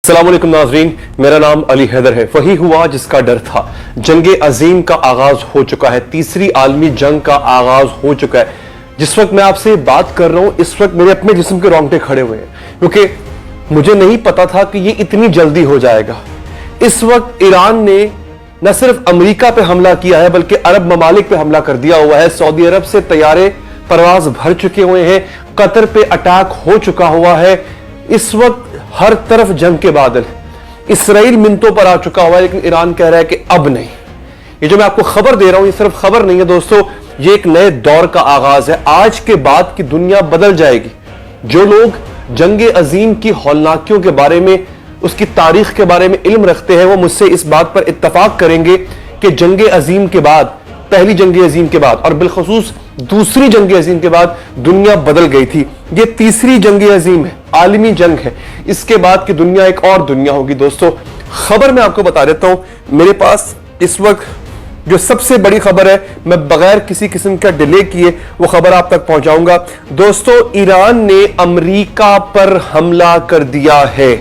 अस्सलाम वालेकुम नाज़रीन, मेरा नाम अली हैदर है। वही हुआ जिसका डर था। जंग अजीम का आगाज हो चुका है, तीसरी आलमी जंग का आगाज हो चुका है। जिस वक्त मैं आपसे बात कर रहा हूं, इस वक्त मेरे अपने जिस्म के रोंगटे खड़े हुए हैं, क्योंकि मुझे नहीं पता था कि ये इतनी जल्दी हो जाएगा। इस वक्त ईरान ने न सिर्फ अमेरिका पे हमला किया है, बल्कि अरब ममालिक पे हमला कर दिया हुआ है। सऊदी अरब से तैयारे परवाज भर चुके हुए हैं, कतर पे अटैक हो चुका हुआ है। इस वक्त हर तरफ जंग के बादल, इसराइल मिनटों पर आ चुका हुआ है, लेकिन ईरान कह रहा है कि अब नहीं। ये जो मैं आपको खबर दे रहा हूं, ये सिर्फ खबर नहीं है दोस्तों, ये एक नए दौर का आगाज है। आज के बाद की दुनिया बदल जाएगी। जो लोग जंग अजीम की हौलनाकियों के बारे में, उसकी तारीख के बारे में इल्म रखते हैं, वो मुझसे इस बात पर इत्तफाक करेंगे कि जंग अजीम के बाद, पहली जंग अजीम के बाद और बिलखसूस दूसरी जंग अजीम के बाद दुनिया बदल गई थी। ये तीसरी जंग अजीम है, आलमी जंग है। इसके बाद की दुनिया एक और दुनिया होगी दोस्तों। खबर मैं आपको बता देता हूं। मेरे पास इस वक्त जो सबसे बड़ी खबर है, मैं बगैर किसी किस्म का डिले किए वो खबर आप तक पहुंचाऊंगा। दोस्तों, ईरान ने अमेरिका पर हमला कर दिया है।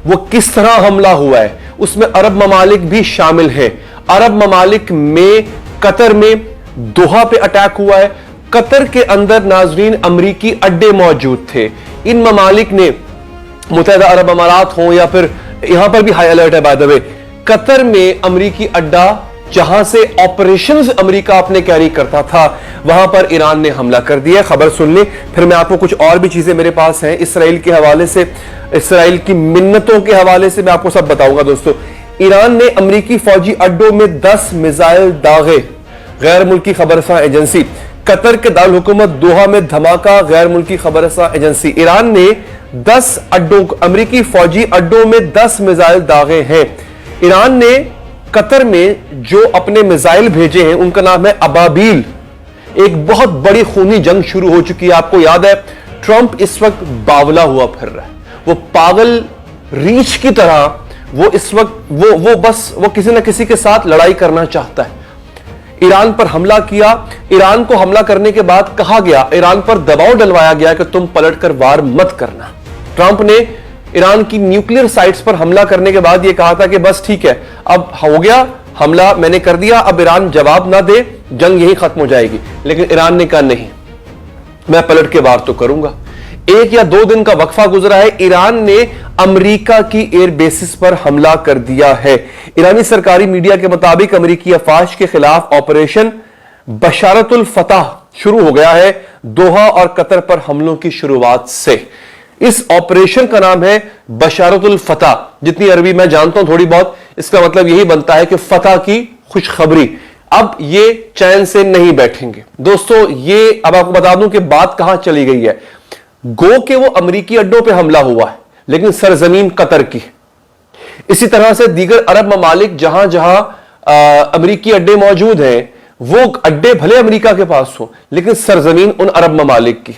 वो किस तरह हमला हुआ है, उसमें अरब ममालिक भी शामिल है। अरब ममालिक में कतर में दोहा पे अटैक हुआ है। कतर के अंदर नाजरीन अमरीकी अड्डे मौजूद थे। इन ममालिक ने, मुत्तहिदा अरब अमारात हो या फिर यहां पर भी हाई अलर्ट है बाय द वे, कतर में अमरीकी अड्डा जहां से ऑपरेशंस अमेरिका अपने कैरी करता था, वहां पर ईरान ने हमला कर दिया। खबर सुन ली, फिर मैं आपको कुछ और भी चीजें मेरे पास हैं इसराइल के हवाले से, इसराइल की मिन्नतों के हवाले से मैं आपको सब बताऊंगा दोस्तों। ईरान ने अमरीकी फौजी अड्डों में 10 मिसाइल दागे, गैर मुल्की खबरसां एजेंसी। कतर के दारुल हुकूमत दोहा में धमाका, गैर मुल्की खबरसां एजेंसी। ईरान ने 10 अड्डों, अमरीकी फौजी अड्डों में 10 मिसाइल दागे हैं। ईरान ने कतर में जो अपने मिसाइल भेजे हैं उनका नाम है अबाबील। एक बहुत बड़ी खूनी जंग शुरू हो चुकी है। आपको याद है, ट्रंप इस वक्त बावला हुआ फिर रहा है। वो पागल रीछ की तरह वो इस वक्त वो किसी न किसी के साथ लड़ाई करना चाहता है। ईरान पर हमला किया। ईरान को हमला करने के बाद कहा गया, ईरान पर दबाव डलवाया गया कि तुम पलटकर वार मत करना। ट्रंप ने ईरान की न्यूक्लियर साइट्स पर हमला करने के बाद यह कहा था कि बस ठीक है, अब हो गया हमला, मैंने कर दिया, अब ईरान जवाब ना दे, जंग यही खत्म हो जाएगी। लेकिन ईरान ने कहा नहीं, मैं पलट के वार तो करूंगा। 1 या 2 दिन का वक्फा गुजरा है, ईरान ने अमेरिका की एयर बेसिस पर हमला कर दिया है। ईरानी सरकारी मीडिया के मुताबिक अमेरिकी अफवाज के खिलाफ ऑपरेशन बशारतुल फतह शुरू हो गया है, दोहा और कतर पर हमलों की शुरुआत से। इस ऑपरेशन का नाम है बशारतुल फतह। जितनी अरबी मैं जानता हूं थोड़ी बहुत, इसका मतलब यही बनता है कि फतह की खुशखबरी। अब ये चैन से नहीं बैठेंगे दोस्तों। ये अब आपको बता दूं कि बात कहां चली गई है। गो के वो अमरीकी अड्डों पे हमला हुआ है, लेकिन सरजमीन कतर की। इसी तरह से दीगर अरब ममालिक जहां जहां अमरीकी अड्डे मौजूद हैं, वो अड्डे भले अमरीका के पास हो, लेकिन सरजमीन उन अरब ममालिक की।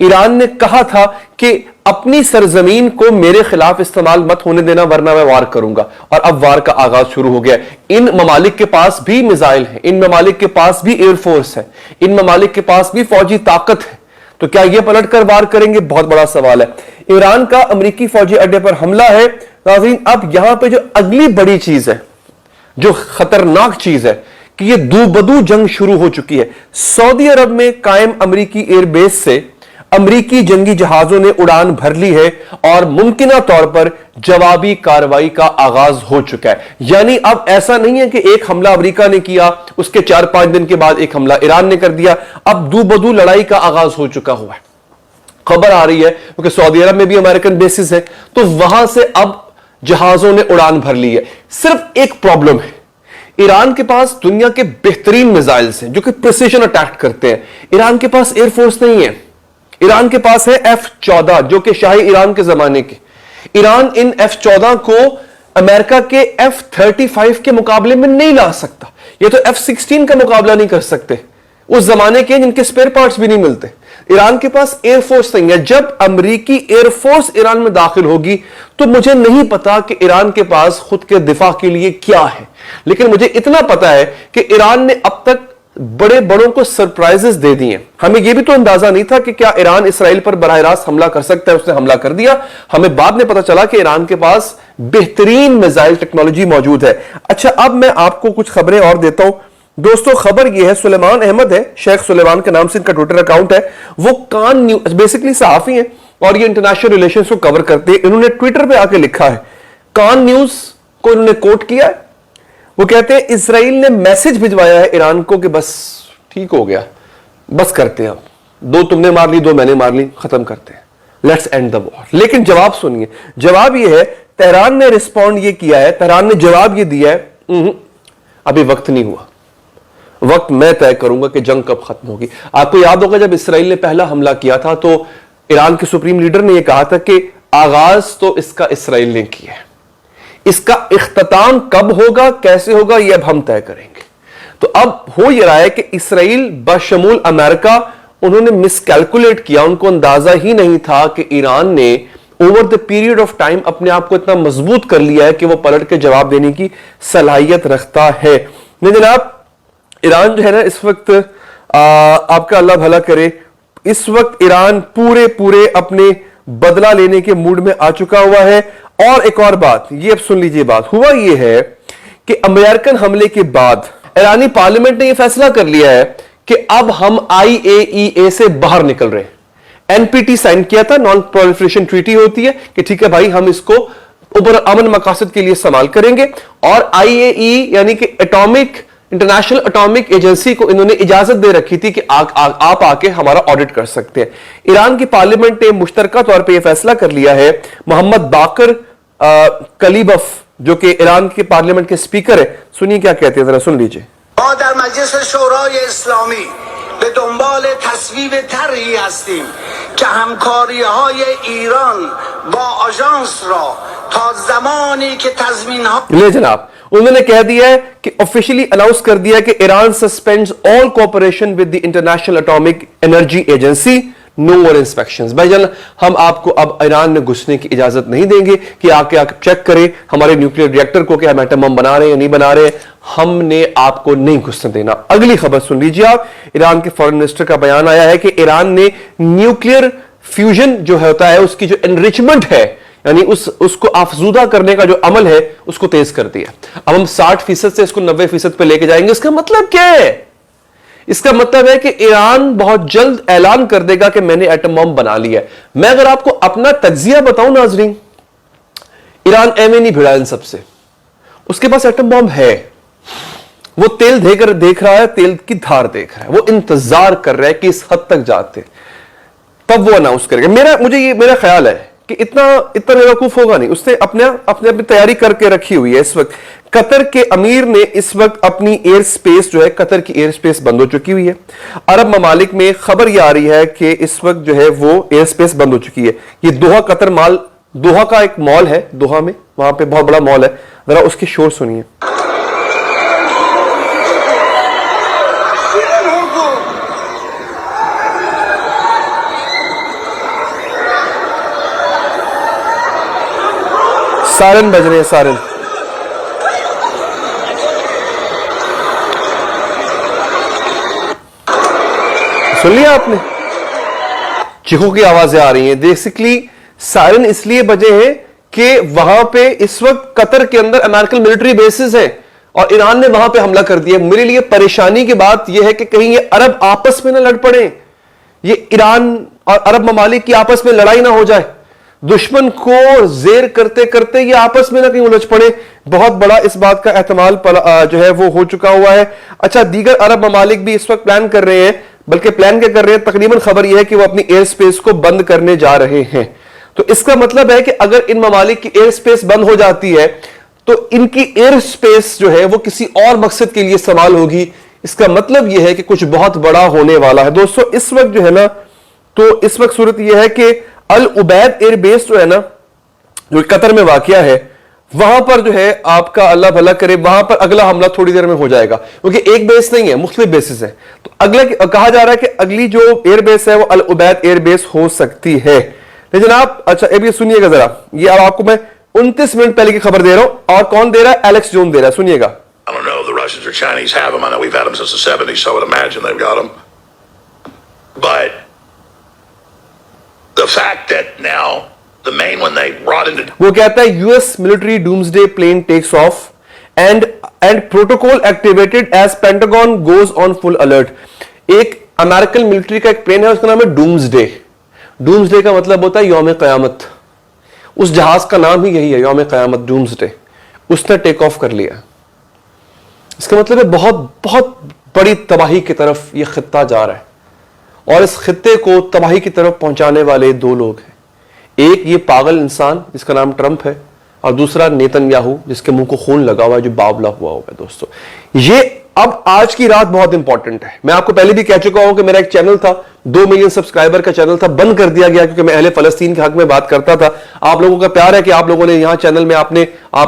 ईरान ने कहा था कि अपनी सरजमीन को मेरे खिलाफ इस्तेमाल मत होने देना, वरना मैं वार करूंगा। और अब वार का आगाज शुरू हो गया। इन ममालिक के पास भी मिसाइल है, इन ममालिक के पास भी एयरफोर्स है, इन ममालिक के पास भी फौजी ताकत है। तो क्या यह पलटकर वार करेंगे? बहुत बड़ा सवाल है। ईरान का अमेरिकी फौजी अड्डे पर हमला है नाज़रीन। अब यहां पे जो अगली बड़ी चीज है, जो खतरनाक चीज है, कि यह दूबदू जंग शुरू हो चुकी है। सऊदी अरब में कायम अमेरिकी एयरबेस से अमेरिकी जंगी जहाजों ने उड़ान भर ली है और मुमकिना तौर पर जवाबी कार्रवाई का आगाज हो चुका है। यानी अब ऐसा नहीं है कि एक हमला अमेरिका ने किया, उसके 4-5 दिन के बाद एक हमला ईरान ने कर दिया। अब दूबदू लड़ाई का आगाज हो चुका हुआ है। खबर आ रही है क्योंकि सऊदी अरब में भी अमेरिकन बेसिस है, तो वहां से अब जहाजों ने उड़ान भर ली है। सिर्फ एक प्रॉब्लम है, ईरान के पास दुनिया के बेहतरीन मिसाइल्स हैं जो कि प्रिसिशन अटैक करते हैं। ईरान के पास एयरफोर्स नहीं है। ईरान के पास है F-14 जो कि शाही ईरान के जमाने की। ईरान इन F-14 को अमेरिका के F-35 के मुकाबले में नहीं ला सकता। ये तो F-16 का मुकाबला नहीं कर सकते, उस जमाने के जिनके स्पेयर पार्ट्स भी नहीं मिलते। ईरान के पास एयरफोर्स नहीं है। जब अमेरिकी एयरफोर्स ईरान में दाखिल होगी तो मुझे नहीं पता कि ईरान के पास खुद के दिफा के लिए क्या है, लेकिन मुझे इतना पता है कि ईरान ने अब तक बड़े बड़ों को सरप्राइजेस दे दिए। हमें यह भी तो अंदाजा नहीं था कि क्या ईरान इसराइल पर बराह रास्त हमला कर सकता है, उसने हमला कर दिया। हमें बाद में पता चला कि ईरान के पास बेहतरीन मिसाइल टेक्नोलॉजी मौजूद है। अच्छा, अब मैं आपको कुछ खबरें और देता हूं दोस्तों। खबर यह है, सुलेमान अहमद है, शेख सुलेमान के नाम से इनका ट्विटर अकाउंट है, वो कान न्यूज, बेसिकली सहाफी हैं और ये इंटरनेशनल रिलेशंस को कवर करते हैं। इन्होंने ट्विटर पे आके लिखा है, कान न्यूज को इन्होंने कोट किया है। वो कहते हैं इसराइल ने मैसेज भिजवाया है ईरान को कि बस ठीक हो गया, बस करते हैं, अब दो तुमने मार ली, दो मैंने मार ली, खत्म करते हैं, लेट्स एंड द वॉर। लेकिन जवाब सुनिए, जवाब ये है, तेहरान ने रिस्पॉन्ड ये किया है, तेहरान ने जवाब ये दिया है, अभी वक्त नहीं हुआ, वक्त मैं तय करूंगा कि जंग कब खत्म होगी। आपको याद होगा जब इसराइल ने पहला हमला किया था तो ईरान के सुप्रीम लीडर ने यह कहा था कि आगाज तो इसका इसराइल ने किया है, इसका इख्तिताम कब होगा, कैसे होगा, यह अब हम तय करेंगे। तो अब हो यह रहा है कि इसराइल बशमूल अमेरिका, उन्होंने मिसकैलकुलेट किया, उनको अंदाजा ही नहीं था कि ईरान ने over the period of time अपने आप को इतना मजबूत कर लिया है कि वो पलट के जवाब देने की सलाहियत रखता है। नहीं जनाब, ईरान जो है ना इस वक्त, आपका अल्लाह भला करे, इस वक्त ईरान पूरे अपने बदला लेने के मूड में आ चुका हुआ है। और एक और बात, ये अब सुन लीजिए, बात हुआ ये है कि अमेरिकन हमले के बाद ईरानी पार्लियामेंट ने यह फैसला कर लिया है कि अब हम IAEA से बाहर निकल रहे हैं। NPT साइन किया था, नॉन प्रोलिफरेशन ट्रीटी होती है कि ठीक है भाई, हम इसको ऊपर अमन मकासद के लिए इस्तेमाल करेंगे। और IAEA यानी कि इंटरनेशनल एटॉमिक एजेंसी को इन्होंने इजाजत दे रखी थी कि आप आके हमारा ऑडिट कर सकते हैं। ईरान की पार्लियामेंट ने मुश्तरका तौर पे यह फैसला कर लिया है। मोहम्मद बाकर कलीबफ जो कि ईरान के पार्लियामेंट के स्पीकर है, सुनिए क्या कहते हैं, जरा सुन लीजिए। به دنبال تصویب طرحی هستیم که همکاری‌های ایران با آژانس را تا زمانی که تضمین‌ها ले जनाब, उन्होंने कह दिया है कि ऑफिशियली अनाउंस कर दिया है कि Iran suspends all cooperation with the International Atomic Energy Agency, no more inspections. भाईजान, हम आपको अब ईरान में घुसने की इजाजत नहीं देंगे कि आके चेक करें हमारे न्यूक्लियर रिएक्टर को कि हम एटम बम बना रहे हैं या नहीं बना रहे हैं, हमने आपको नहीं घुसने देना। अगली खबर सुन लीजिए आप, ईरान के फॉरेन मिनिस्टर का बयान आया है कि ईरान ने न्यूक्लियर फ्यूजन जो होता है उसकी जो एनरिचमेंट है, यानी उसको अफजूदा करने का जो अमल है उसको तेज कर दिया। अब हम 60% से इसको 90% पे लेके जाएंगे। इसका मतलब क्या है? इसका मतलब है कि ईरान बहुत जल्द ऐलान कर देगा कि मैंने एटम बम बना लिया है। मैं अगर आपको अपना तज्जिया बताऊं नाजरीन, ईरान एवं नहीं भिड़ा इन सबसे, उसके पास एटम बम है, वो तेल देख रहा है, तेल की धार देख रहा है, वो इंतजार कर रहा है कि इस हद तक जाते तब वो अनाउंस करेगा। मेरा ख्याल है कि इतना बेवकूफ होगा नहीं, उसने अपने तैयारी करके रखी हुई है। इस वक्त कतर के अमीर ने इस वक्त अपनी एयर स्पेस जो है, कतर की एयर स्पेस बंद हो चुकी हुई है। अरब ममालिक में खबर यह आ रही है कि इस वक्त जो है वो एयर स्पेस बंद हो चुकी है। ये दोहा का एक मॉल है, दोहा में, वहां पे बहुत बड़ा मॉल है, जरा उसकी शोर सुनिए। सारन बज रहे हैं, सारन। सुन लिया आपने? चीखों की आवाजें आ रही हैं। बेसिकली सायरन इसलिए बजे हैं कि वहां पे इस वक्त कतर के अंदर अमेरिकन मिलिट्री बेसिस है और ईरान ने वहां पे हमला कर दिया। मेरे लिए परेशानी की बात यह है कि कहीं ये अरब आपस में ना लड़ पड़े, ये ईरान और अरब ममालिक की आपस में लड़ाई ना हो जाए, दुश्मन को जेर करते करते ये आपस में ना कहीं उलझ पड़े। बहुत बड़ा इस बात का एहतमाल जो है वो हो चुका हुआ है। अच्छा, दीगर अरब ममालिक भी इस वक्त प्लान कर रहे हैं, बल्कि प्लान क्या कर रहे हैं, तकरीबन खबर यह है कि वो अपनी एयर स्पेस को बंद करने जा रहे हैं। तो इसका मतलब है कि अगर इन ममालिक की एयर स्पेस बंद हो जाती है तो इनकी एयर स्पेस जो है वो किसी और मकसद के लिए इस्तेमाल होगी। इसका मतलब यह है कि कुछ बहुत बड़ा होने वाला है। दोस्तों, इस वक्त जो है ना, तो इस वक्त सूरत यह है कि अल उबैद एयरबेस जो है ना, जो कतर में वाकया है, वहां पर जो है आपका अल्लाह भला करे, वहां पर अगला हमला थोड़ी देर में हो जाएगा, क्योंकि एक बेस नहीं है, मुख्तलिफ बेसिस है। तो अगला कहा जा रहा है कि अगली जो एयरबेस है वो अल उबैद एयरबेस हो सकती है। लेकिन आप, अच्छा अब ये सुनिएगा जरा, ये अब आपको मैं 29 मिनट पहले की खबर दे रहा हूं, और कौन दे रहा है? एलेक्स जोन दे रहा है, सुनिएगा। Russians or Chinese have them. I know we've had them since the 70s, so I would imagine they've got them. But the fact that now the main one they brought into وہ کہتا ہے US military doomsday plane takes off and protocol activated as Pentagon goes on full alert. ایک American military کا ایک plane ہے, اس کا نام ہے ڈومسڈے. ڈومسڈے کا مطلب ہوتا ہے یوم قیامت. اس جہاز کا نام ہی یہی ہے, یوم قیامت, ڈومسڈے. اس نے ٹیک آف کر لیا. اس کا مطلب ہے بہت بہت بڑی تباہی کی طرف یہ خطہ جا رہا ہے, اور اس خطے کو تباہی کی طرف پہنچانے والے دو لوگ ہیں. ایک یہ پاگل انسان جس کا نام ٹرمپ ہے, اور دوسرا نیتن یاہو جس کے منہ کو خون لگا ہوا ہے, جو باولا ہوا ہوگا. دوستو یہ اب آج کی رات بہت امپورٹنٹ ہے. میں آپ کو پہلے بھی کہہ چکا ہوں کہ میرا ایک چینل تھا, 2 ملین سبسکرائبر کا چینل تھا, بند کر دیا گیا کیونکہ میں اہل فلسطین کے حق میں بات کرتا تھا. آپ لوگوں کا پیار ہے کہ آپ لوگوں نے یہاں چینل میں آپ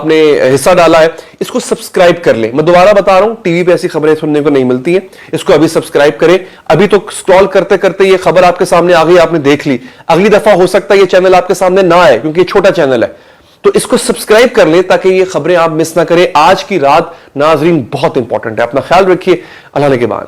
نے حصہ ڈالا ہے. اس کو سبسکرائب کر لیں. میں دوبارہ بتا رہا ہوں, ٹی وی پہ ایسی خبریں سننے کو نہیں ملتی ہیں. اس کو ابھی سبسکرائب کریں. ابھی تو سکرول کرتے کرتے یہ خبر آپ کے سامنے آ گئی, آپ نے دیکھ لی. اگلی دفعہ ہو سکتا ہے یہ چینل آپ کے سامنے نہ آئے کیونکہ یہ چھوٹا چینل ہے. تو اس کو سبسکرائب کر لیں تاکہ یہ خبریں آپ مس نہ کریں. آج کی رات ناظرین بہت امپورٹنٹ ہے. اپنا خیال رکھیے. اللہ نگہبان.